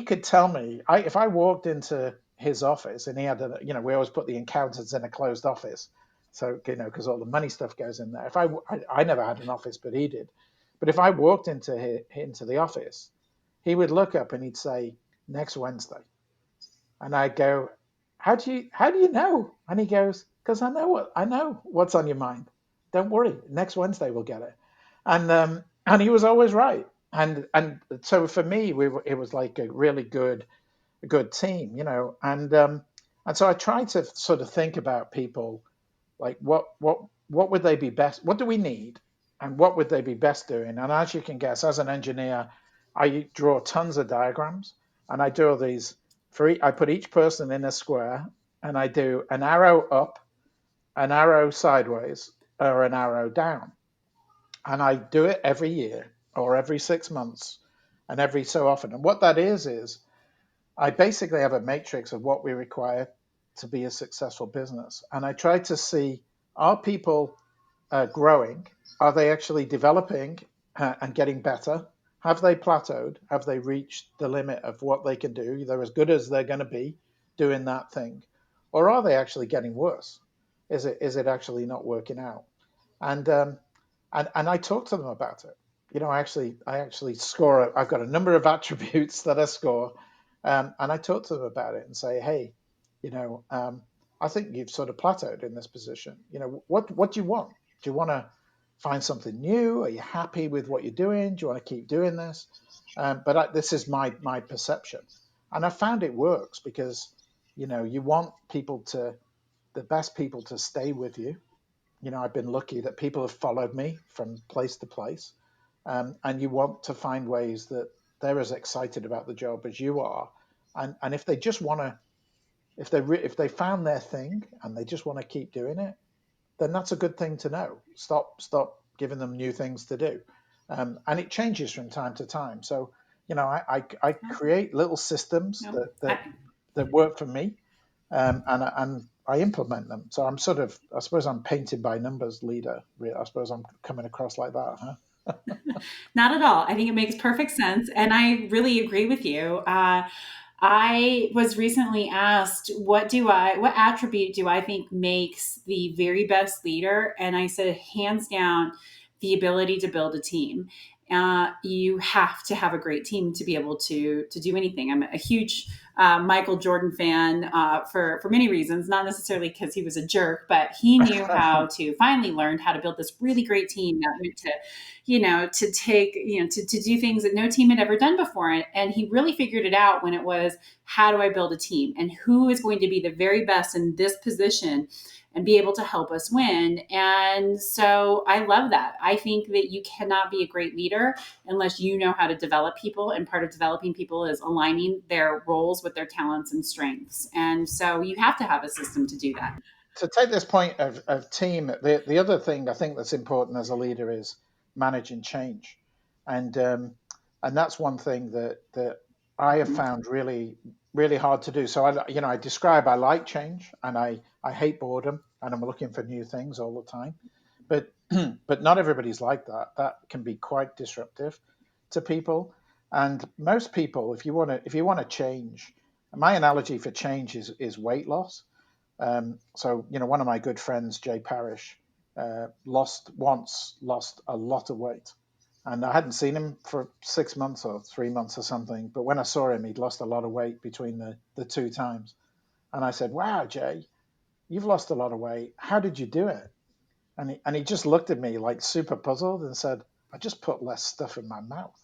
could tell me, if I walked into his office, and he had we always put the accountants in a closed office, so because all the money stuff goes in there. If I never had an office, but he did. But if I walked into the office, he would look up and he'd say, next Wednesday, and I'd go, how do you know? And he goes, because I know what's on your mind. Don't worry, next Wednesday we'll get it. And he was always right. And so for me, it was like a really good team, and so I try to sort of think about people, like what would they be best? What do we need, and what would they be best doing? And as you can guess, as an engineer, I draw tons of diagrams, and I do all these I put each person in a square, and I do an arrow up, an arrow sideways, or an arrow down. And I do it every year or every 6 months and every so often. And what that is I basically have a matrix of what we require to be a successful business. And I try to see, are people growing? Are they actually developing and getting better? Have they plateaued? Have they reached the limit of what they can do? They're as good as they're going to be doing that thing. Or are they actually getting worse? Is it actually not working out? And and I talk to them about it. I actually score. I've got a number of attributes that I score, and I talk to them about it and say, hey, you know, I think you've sort of plateaued in this position. What do you want? Do you want to find something new? Are you happy with what you're doing? Do you want to keep doing this? This is my perception, and I found it works because you want the best people to stay with you. I've been lucky that people have followed me from place to place, and you want to find ways that they're as excited about the job as you are, and if they just want to, if they found their thing and they just want to keep doing it, then that's a good thing to know. Stop giving them new things to do, and it changes from time to time. So I create little systems No, that work for me, and I implement them. So I suppose I'm painted by numbers leader. I suppose I'm coming across like that, huh? not at all. I think it makes perfect sense. And I really agree with you. I was recently asked, what attribute do I think makes the very best leader? And I said, hands down, the ability to build a team. You have to have a great team to be able to do anything. I'm a huge Michael Jordan fan for many reasons, not necessarily because he was a jerk, but he knew how to finally learned how to build this really great team that went to to take, to do things that no team had ever done before. And he really figured it out when it was, how do I build a team and who is going to be the very best in this position and be able to help us win. And so I love that. I think that you cannot be a great leader unless you know how to develop people. And part of developing people is aligning their roles with their talents and strengths. And so you have to have a system to do that. To take this point of team, the other thing I think that's important as a leader is managing change, and and that's one thing that I have Mhm. found really hard to do. So I describe I like change and I hate boredom and I'm looking for new things all the time, but but not everybody's like that. That can be quite disruptive to people, and most people, if you want to change, my analogy for change is weight loss. So, one of my good friends, Jay Parrish, lost a lot of weight. And I hadn't seen him for 6 months or 3 months or something. But when I saw him, he'd lost a lot of weight between the two times. And I said, wow, Jay, you've lost a lot of weight. How did you do it? And he just looked at me like super puzzled and said, I just put less stuff in my mouth.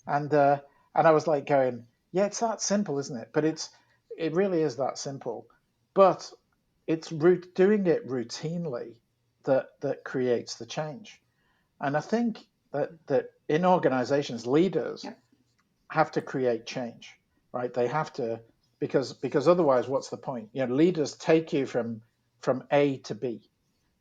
And and I was like going, yeah, it's that simple, isn't it? But it really is that simple. But it's doing it routinely that creates the change. And I think that in organizations, leaders Yep. have to create change, right? They have to, because otherwise, what's the point? Leaders take you from A to B,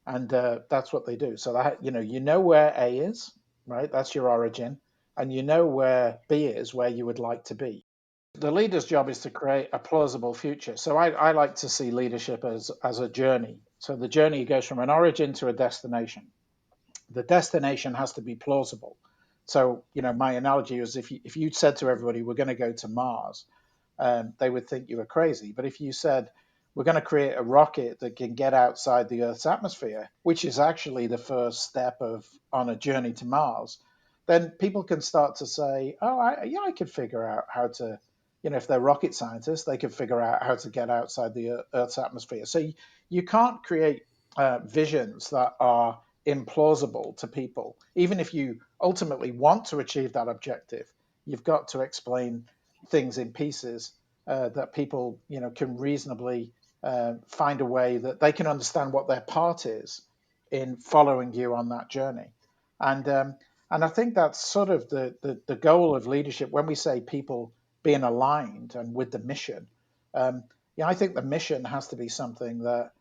and that's what they do. So that you know where A is, right? That's your origin, and you know where B is, where you would like to be. The leader's job is to create a plausible future. So I like to see leadership as a journey. So the journey goes from an origin to a destination. The destination has to be plausible. So, my analogy is if you said to everybody, we're going to go to Mars, they would think you were crazy. But if you said, we're going to create a rocket that can get outside the Earth's atmosphere, which is actually the first step on a journey to Mars, then people can start to say, oh, yeah, I could figure out how to, if they're rocket scientists, they could figure out how to get outside the Earth's atmosphere. So you can't create visions that are implausible to people. Even if you ultimately want to achieve that objective, you've got to explain things in pieces that people can reasonably find a way that they can understand what their part is in following you on that journey. And And I think that's sort of the goal of leadership when we say people being aligned and with the mission. Yeah, I think the mission has to be something that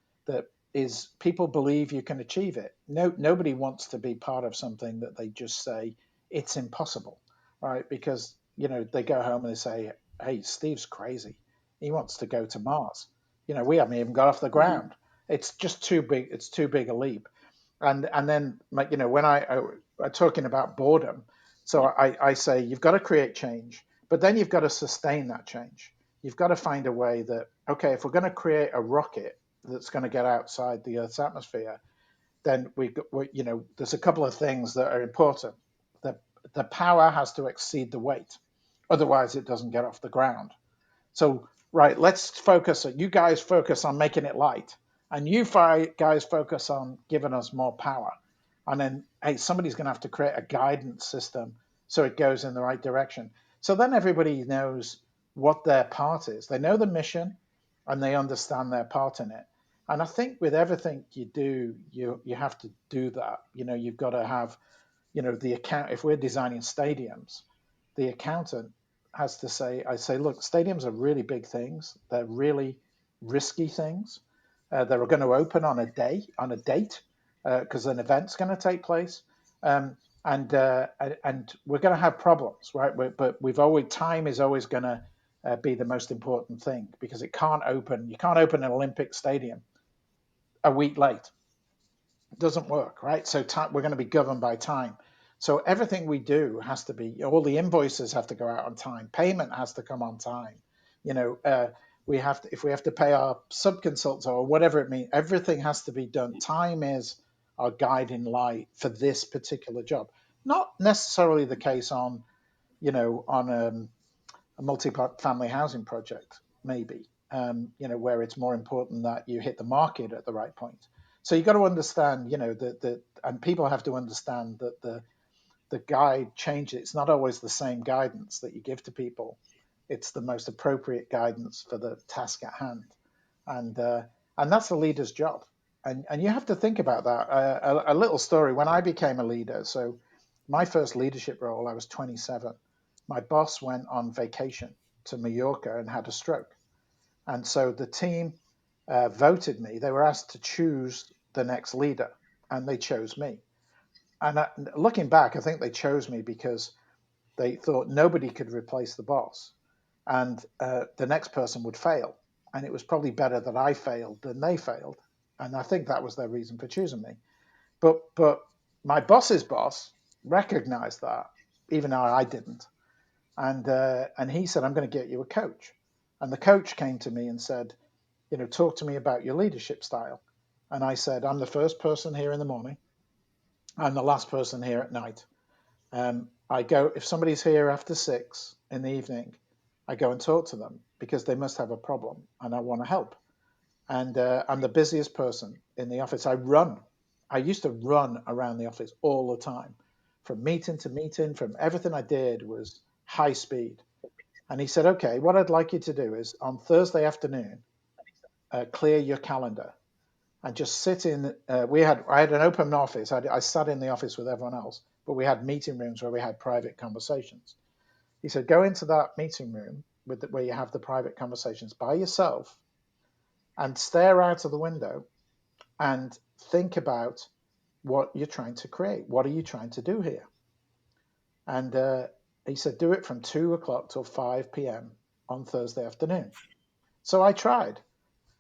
is people believe you can achieve it. Nobody wants to be part of something that they just say it's impossible, right? Because they go home and they say, "Hey, Steve's crazy. He wants to go to Mars. We haven't even got off the Mhm. ground. It's just too big. It's too big a leap." And then when I'm talking about boredom, so Yeah. I say you've got to create change, but then you've got to sustain that change. You've got to find a way that, okay, if we're going to create a rocket that's going to get outside the Earth's atmosphere, then there's a couple of things that are important. The the power has to exceed the weight, otherwise it doesn't get off the ground. So, right, let's focus. You guys focus on making it light, and you guys focus on giving us more power. And then, hey, somebody's going to have to create a guidance system so it goes in the right direction. So then everybody knows what their part is. They know the mission, and they understand their part in it. And I think with everything you do, you have to do that. You've got to have the account. If we're designing stadiums, the accountant has to say, I say, look, stadiums are really big things. They're really risky things. They're going to open on a date, because an event's going to take place. Um, and we're going to have problems, right? But time is always going to be the most important thing, because it can't open. You can't open an Olympic stadium a week late. It doesn't work, right? So we're going to be governed by time. So everything we do has to be, all the invoices have to go out on time. Payment has to come on time. You know, we have to, if we have to pay our sub-consultants or whatever it means, everything has to be done. Time is our guiding light for this particular job. Not necessarily the case on, on a multi-family housing project, maybe, where it's more important that you hit the market at the right point. So you've got to understand, and people have to understand that the guide changes. It's not always the same guidance that you give to people. It's the most appropriate guidance for the task at hand, and uh, and that's the leader's job. And you have to think about that. A little story: when I became a leader, so my first leadership role, I was 27. My boss went on vacation to Mallorca and had a stroke, and so the team voted me. They were asked to choose the next leader, and they chose me. And looking back, I think they chose me because they thought nobody could replace the boss, and the next person would fail. And it was probably better that I failed than they failed. And I think that was their reason for choosing me. But my boss's boss recognized that, even though I didn't. And he said, "I'm going to get you a coach." And the coach came to me and said, "Talk to me about your leadership style." And I said, "I'm the first person here in the morning. I'm the last person here at night. I go, if somebody's here after 6 in the evening, I go and talk to them because they must have a problem and I want to help. And I'm the busiest person in the office. I run. I used to run around the office all the time, from meeting to meeting, from everything I did was high speed." And he said, "Okay, what I'd like you to do is on Thursday afternoon, clear your calendar and just sit in. I had an open office. I sat in the office with everyone else, but we had meeting rooms where we had private conversations." He said, "Go into that meeting room where you have the private conversations by yourself and stare out of the window and think about what you're trying to create. What are you trying to do here?" And he said, "Do it from 2 o'clock till 5 p.m. on Thursday afternoon." So I tried.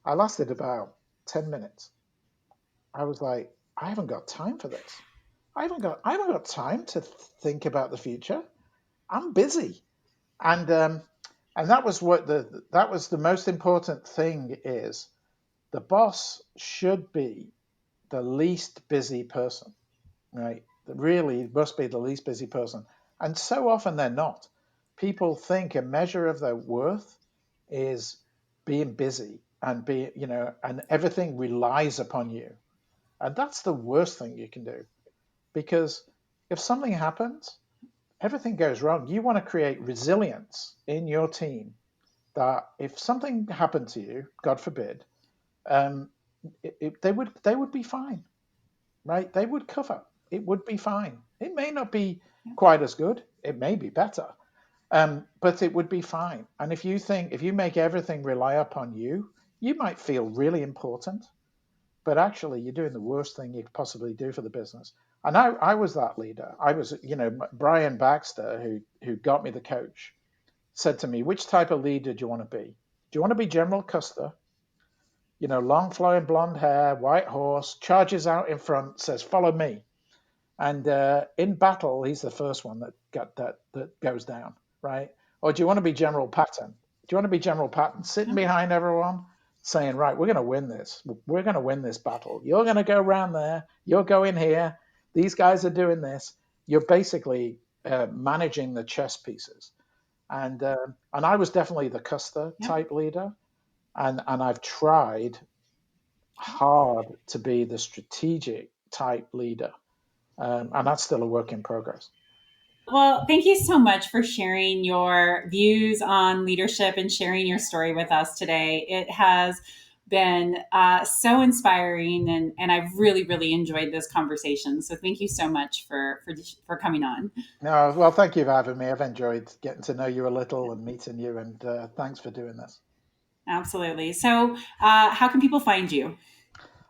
I lasted about 10 minutes. I was like, I haven't got time for this. I haven't got time to think about the future. I'm busy. And that was the most important thing is the boss should be the least busy person, right? Really must be the least busy person. And so often they're not. People think a measure of their worth is being busy and and everything relies upon you. And that's the worst thing you can do, because if something happens, everything goes wrong. You want to create resilience in your team that if something happened to you, God forbid, um, they would be fine, right? They would cover. It would be fine. It may not be quite as good. It may be better, but it would be fine. And if you make everything rely upon you, you might feel really important, but actually you're doing the worst thing you could possibly do for the business. And I was that leader. I was, Brian Baxter, who got me the coach, said to me, which type of leader do you want to be? Do you want to be General Custer? Long flowing blonde hair, white horse, charges out in front, says, follow me. And in battle, he's the first one that goes down, right? Or do you want to be General Patton? Do you want to be General Patton, sitting behind everyone, saying, right, we're going to win this. We're going to win this battle. You're going to go around there. You're going here. These guys are doing this. You're basically managing the chess pieces. And I was definitely the Custer type leader. And I've tried hard to be the strategic type leader. And that's still a work in progress. Well, thank you so much for sharing your views on leadership and sharing your story with us today. It has been so inspiring, and I've really, really enjoyed this conversation. So thank you so much for coming on. No, well, thank you for having me. I've enjoyed getting to know you a little and meeting you, and thanks for doing this. Absolutely. So how can people find you?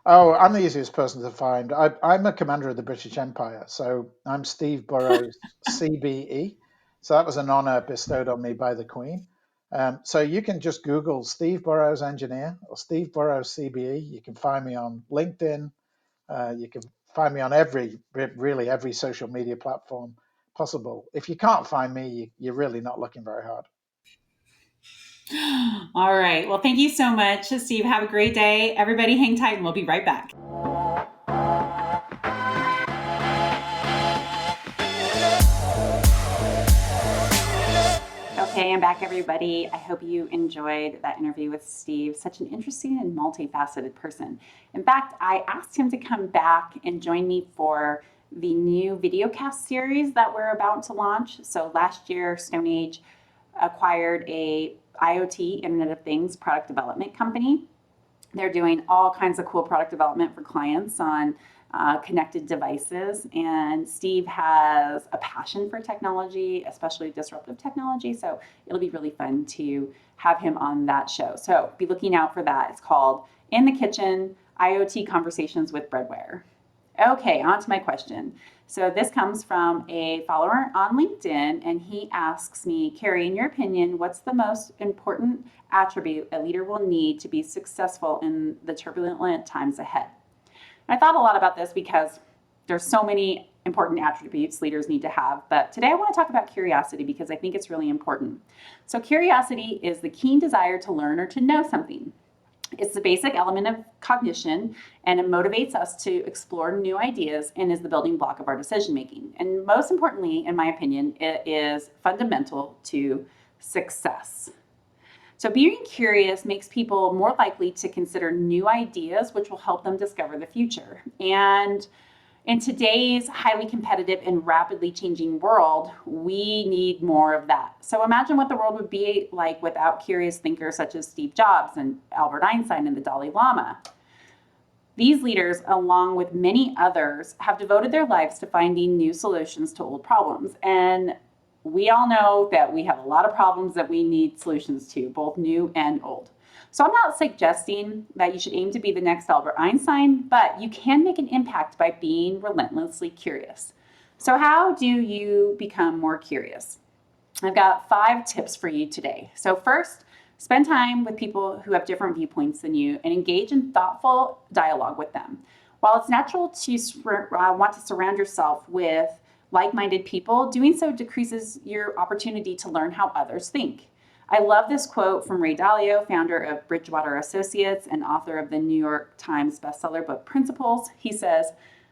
Oh, I'm the easiest person to find. I'm a commander of the British Empire, so I'm Steve Burrows CBE. So that was an honor bestowed on me by the Queen. So you can just Google Steve Burrows Engineer or Steve Burrows CBE. You can find me on LinkedIn. You can find me on really every social media platform possible. If you can't find me, you're really not looking very hard. All right. Well, thank you so much, Steve. Have a great day. Everybody hang tight and we'll be right back. Okay, I'm back, everybody. I hope you enjoyed that interview with Steve. Such an interesting and multifaceted person. In fact, I asked him to come back and join me for the new videocast series that we're about to launch. So last year, Stone Age acquired a IoT, Internet of Things, product development company. They're doing all kinds of cool product development for clients on connected devices. And Steve has a passion for technology, especially disruptive technology. So it'll be really fun to have him on that show. So be looking out for that. It's called In the Kitchen, IoT Conversations with Breadware. Okay, on to my question. So this comes from a follower on LinkedIn, and he asks me, Carrie, in your opinion, what's the most important attribute a leader will need to be successful in the turbulent times ahead? I thought a lot about this because there's so many important attributes leaders need to have, but today I want to talk about curiosity because I think it's really important. So curiosity is the keen desire to learn or to know something. It's the basic element of cognition, and it motivates us to explore new ideas and is the building block of our decision making. And most importantly, in my opinion, it is fundamental to success. So being curious makes people more likely to consider new ideas, which will help them discover the future. And in today's highly competitive and rapidly changing world, we need more of that. So imagine what the world would be like without curious thinkers such as Steve Jobs and Albert Einstein and the Dalai Lama. These leaders, along with many others, have devoted their lives to finding new solutions to old problems. And we all know that we have a lot of problems that we need solutions to, both new and old. So I'm not suggesting that you should aim to be the next Albert Einstein, but you can make an impact by being relentlessly curious. So how do you become more curious? I've got 5 tips for you today. So first, spend time with people who have different viewpoints than you and engage in thoughtful dialogue with them. While it's natural to want to surround yourself with like-minded people, doing so decreases your opportunity to learn how others think. I love this quote from Ray Dalio, founder of Bridgewater Associates and author of the New York Times bestseller book Principles. He says,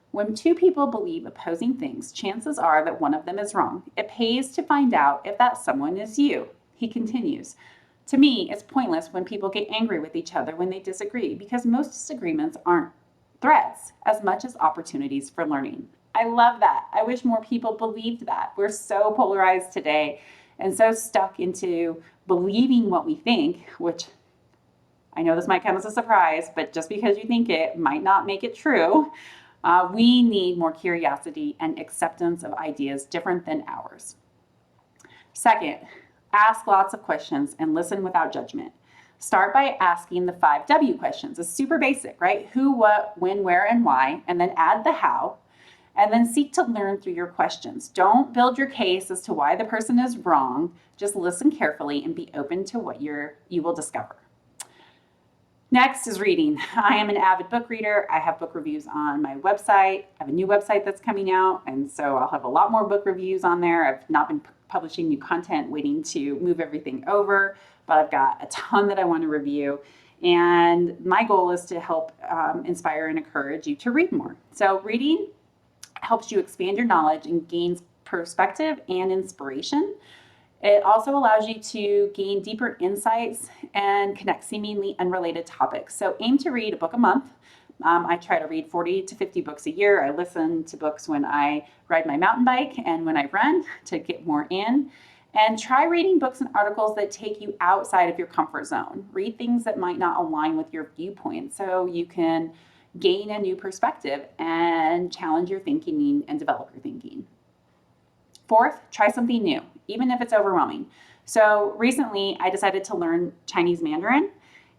when 2 people believe opposing things, chances are that one of them is wrong. It pays to find out if that someone is you. He continues, to me, it's pointless when people get angry with each other when they disagree, because most disagreements aren't threats as much as opportunities for learning. I love that. I wish more people believed that. We're so polarized today and so stuck into believing what we think, which I know this might come as a surprise, but just because you think it might not make it true. We need more curiosity and acceptance of ideas different than ours. Second, ask lots of questions and listen without judgment. Start by asking the 5W questions. It's super basic, right? Who, what, when, where, and why, and then add the how, and then seek to learn through your questions. Don't build your case as to why the person is wrong. Just listen carefully and be open to what you will discover. Next is reading. I am an avid book reader. I have book reviews on my website. I have a new website that's coming out, and so I'll have a lot more book reviews on there. I've not been publishing new content, waiting to move everything over, but I've got a ton that I want to review. And my goal is to help inspire and encourage you to read more. So reading helps you expand your knowledge and gains perspective and inspiration. It also allows you to gain deeper insights and connect seemingly unrelated topics. So aim to read a book a month. I try to read 40 to 50 books a year. I listen to books when I ride my mountain bike and when I run to get more in. And try reading books and articles that take you outside of your comfort zone. Read things that might not align with your viewpoint so you can gain a new perspective and challenge your thinking and develop your thinking. Fourth, try something new, even if it's overwhelming. So recently I decided to learn Chinese Mandarin,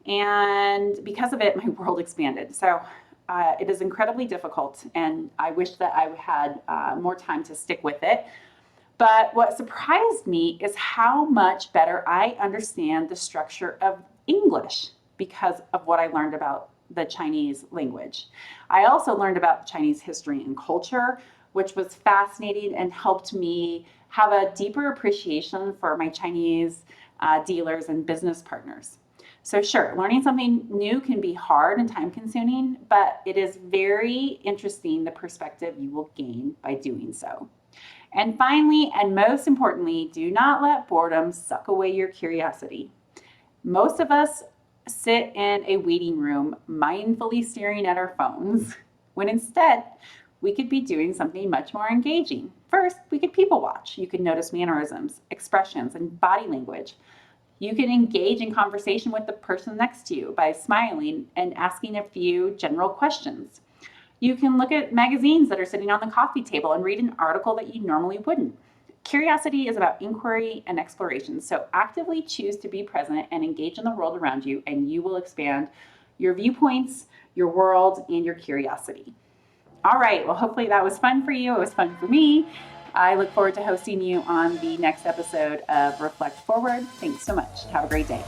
and because of it, my world expanded. So it is incredibly difficult, and I wish that I had more time to stick with it. But what surprised me is how much better I understand the structure of English because of what I learned about the Chinese language. I also learned about Chinese history and culture, which was fascinating and helped me have a deeper appreciation for my Chinese dealers and business partners. So sure, learning something new can be hard and time consuming, but it is very interesting the perspective you will gain by doing so. And finally, and most importantly, do not let boredom suck away your curiosity. Most of us sit in a waiting room mindfully staring at our phones, when instead we could be doing something much more engaging. First, we could people watch. You could notice mannerisms, expressions, and body language. You can engage in conversation with the person next to you by smiling and asking a few general questions. You can look at magazines that are sitting on the coffee table and read an article that you normally wouldn't. Curiosity is about inquiry and exploration, so actively choose to be present and engage in the world around you, and you will expand your viewpoints, your world, and your curiosity. All right, well, hopefully that was fun for you. It was fun for me. I look forward to hosting you on the next episode of Reflect Forward. Thanks so much. Have a great day.